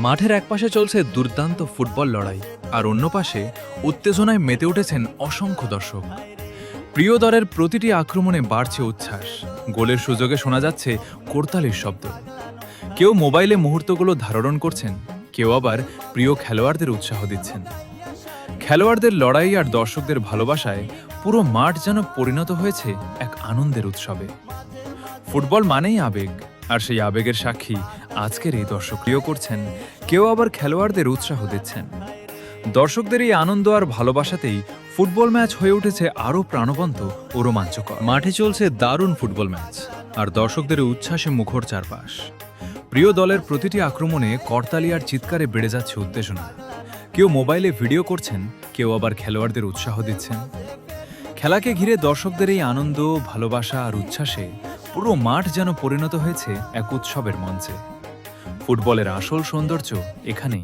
মাঠের একপাশে চলছে দুর্দান্ত ফুটবল লড়াই, আর অন্য পাশে উত্তেজনায় মেতে উঠেছেন অসংখ্য দর্শক। প্রিয় দলের প্রতিটি আক্রমণে বাড়ছে উচ্ছ্বাস, গোলের সুযোগে শোনা যাচ্ছে করতালির শব্দ। কেউ মোবাইলে মুহূর্তগুলো ধারণ করছেন, কেউ আবার প্রিয় খেলোয়াড়দের উৎসাহ দিচ্ছেন। খেলোয়াড়দের লড়াই আর দর্শকদের ভালোবাসায় পুরো মাঠ যেন পরিণত হয়েছে এক আনন্দের উৎসবে। ফুটবল মানেই আবেগ, আর সেই আবেগের সাক্ষী আজকের এই দর্শক। প্রিয় করছেন, কেউ আবার খেলোয়াড়দের উৎসাহ দিচ্ছেন। দর্শকদের এই আনন্দ আর ভালোবাসাতেই ফুটবল ম্যাচ হয়ে উঠেছে আরও প্রাণবন্ত ও রোমাঞ্চকর। মাঠে চলছে দারুণ ফুটবল ম্যাচ, আর দর্শকদের উচ্ছ্বাসে মুখর চারপাশ। প্রিয় দলের প্রতিটি আক্রমণে করতালি আর চিৎকারে বেড়ে যাচ্ছে উত্তেজনা। কেউ মোবাইলে ভিডিও করছেন, কেউ আবার খেলোয়াড়দের উৎসাহ দিচ্ছেন। খেলাকে ঘিরে দর্শকদের এই আনন্দ, ভালোবাসা আর উচ্ছ্বাসে পুরো মাঠ যেন পরিণত হয়েছে এক উৎসবের মঞ্চে। ফুটবলের আসল সৌন্দর্য এখানেই।